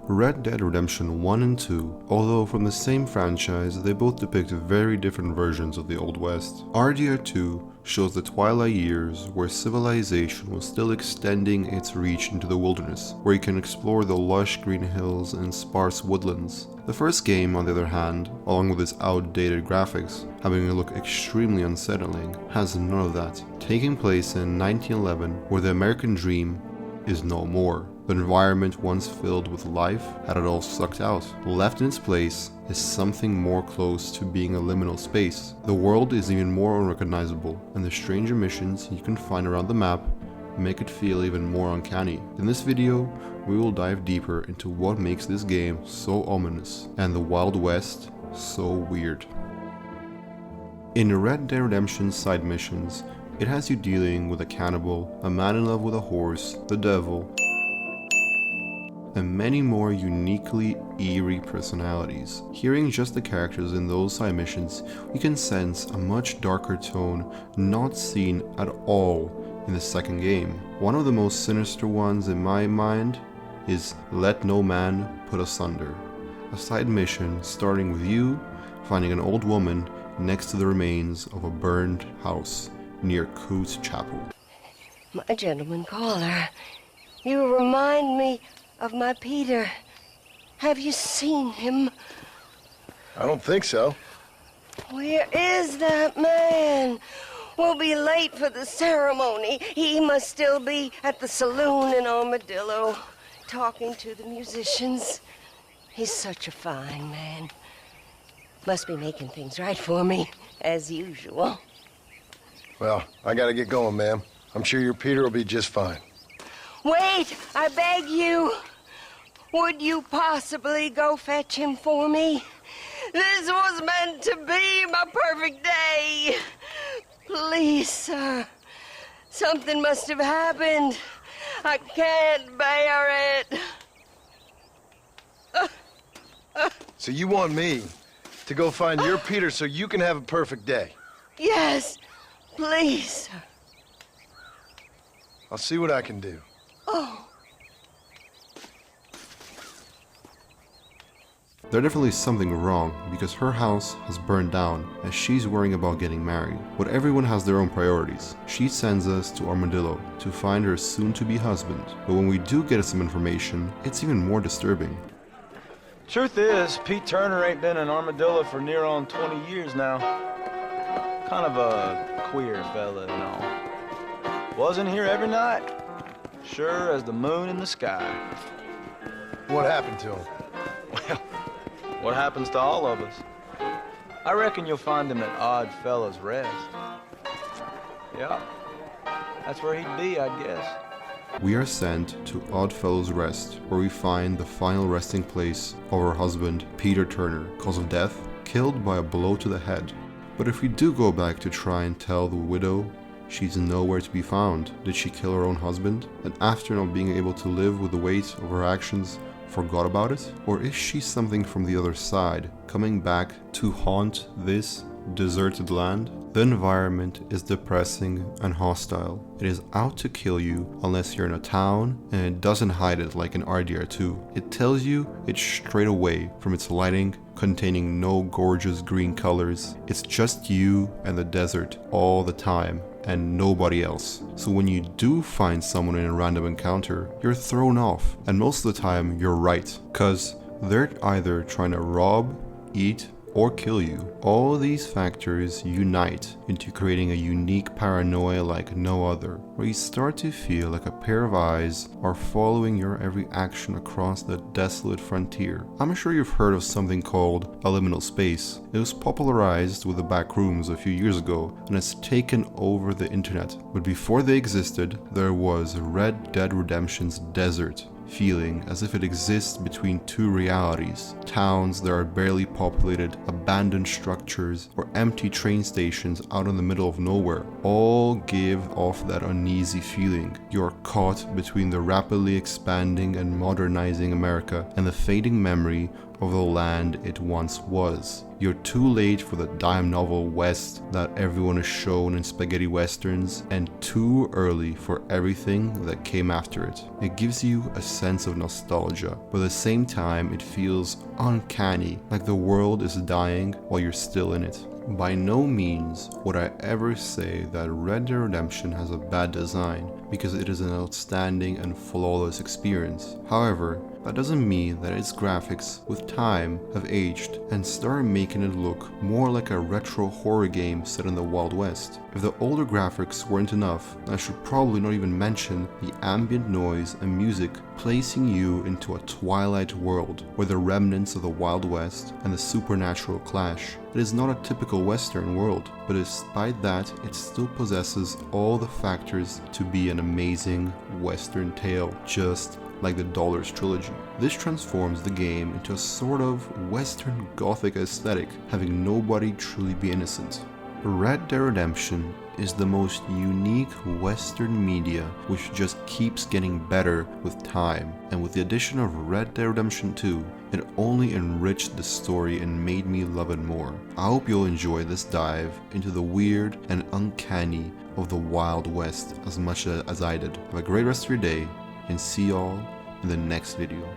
Red Dead Redemption 1 and 2, although from the same franchise, they both depict very different versions of the Old West. RDR2 shows the twilight years where civilization was still extending its reach into the wilderness, where you can explore the lush green hills and sparse woodlands. The first game, on the other hand, along with its outdated graphics, having a look extremely unsettling, has none of that. Taking place in 1911, where the American dream is no more. The environment once filled with life had it all sucked out. Left in its place is something more close to being a liminal space. The world is even more unrecognizable, and the stranger missions you can find around the map make it feel even more uncanny. In this video, we will dive deeper into what makes this game so ominous and the Wild West so weird. In Red Dead Redemption side missions, it has you dealing with a cannibal, a man in love with a horse, the devil, and many more uniquely eerie personalities. Hearing just the characters in those side missions, you can sense a much darker tone not seen at all in the second game. One of the most sinister ones in my mind is Let No Man Put Asunder, a side mission starting with you finding an old woman next to the remains of a burned house near Coote's Chapel. My gentleman caller, you remind me of my Peter. Have you seen him? I don't think so. Where is that man? We'll be late for the ceremony. He must still be at the saloon in Armadillo, talking to the musicians. He's such a fine man. Must be making things right for me, as usual. Well, I gotta get going, ma'am. I'm sure your Peter will be just fine. Wait, I beg you. Would you possibly go fetch him for me? This was meant to be my perfect day. Please, sir. Something must have happened. I can't bear it. So you want me to go find your Peter so you can have a perfect day? Yes, please, sir. I'll see what I can do. Oh. There's definitely something wrong because her house has burned down as she's worrying about getting married. But everyone has their own priorities. She sends us to Armadillo to find her soon-to-be husband. But when we do get some information, it's even more disturbing. Truth is, Pete Turner ain't been in Armadillo for near on 20 years now. Kind of a queer fella and all. Wasn't here every night. Sure as the moon in the sky. What happened to him? Well, what happens to all of us? I reckon you'll find him at Odd Fella's Rest. Yeah, that's where he'd be, I guess. We are sent to Oddfellows Rest, where we find the final resting place of her husband, Peter Turner, cause of death, killed by a blow to the head. But if we do go back to try and tell the widow, she's nowhere to be found. Did she kill her own husband, and after not being able to live with the weight of her actions, forgot about it? Or is she something from the other side, coming back to haunt this deserted land? The environment is depressing and hostile. It is out to kill you unless you're in a town, and it doesn't hide it like in RDR2. It tells you it straight away from its lighting, containing no gorgeous green colors. It's just you and the desert all the time, and nobody else. So when you do find someone in a random encounter, you're thrown off, and most of the time you're right, cause they're either trying to rob, eat, or kill you. All these factors unite into creating a unique paranoia like no other, where you start to feel like a pair of eyes are following your every action across the desolate frontier. I'm sure you've heard of something called a liminal space. It was popularized with the Backrooms a few years ago and has taken over the internet. But before they existed, there was Red Dead Redemption's desert, feeling as if it exists between two realities. Towns that are barely populated, abandoned structures, or empty train stations out in the middle of nowhere all give off that uneasy feeling. You are caught between the rapidly expanding and modernizing America and the fading memory of the land it once was. You're too late for the dime novel West that everyone is shown in spaghetti westerns, and too early for everything that came after it. It gives you a sense of nostalgia, but at the same time it feels uncanny, like the world is dying while you're still in it. By no means would I ever say that Red Dead Redemption has a bad design, because it is an outstanding and flawless experience. However, that doesn't mean that its graphics with time have aged and started making it look more like a retro horror game set in the Wild West. If the older graphics weren't enough, I should probably not even mention the ambient noise and music placing you into a twilight world where the remnants of the Wild West and the supernatural clash. It is not a typical Western world, but despite that, it still possesses all the factors to be an amazing Western tale, just like the Dollars trilogy. This transforms the game into a sort of Western Gothic aesthetic, having nobody truly be innocent. Red Dead Redemption is the most unique Western media which just keeps getting better with time, and with the addition of Red Dead Redemption 2, it only enriched the story and made me love it more. I hope you'll enjoy this dive into the weird and uncanny of the Wild West as much as I did. Have a great rest of your day, and see y'all in the next video.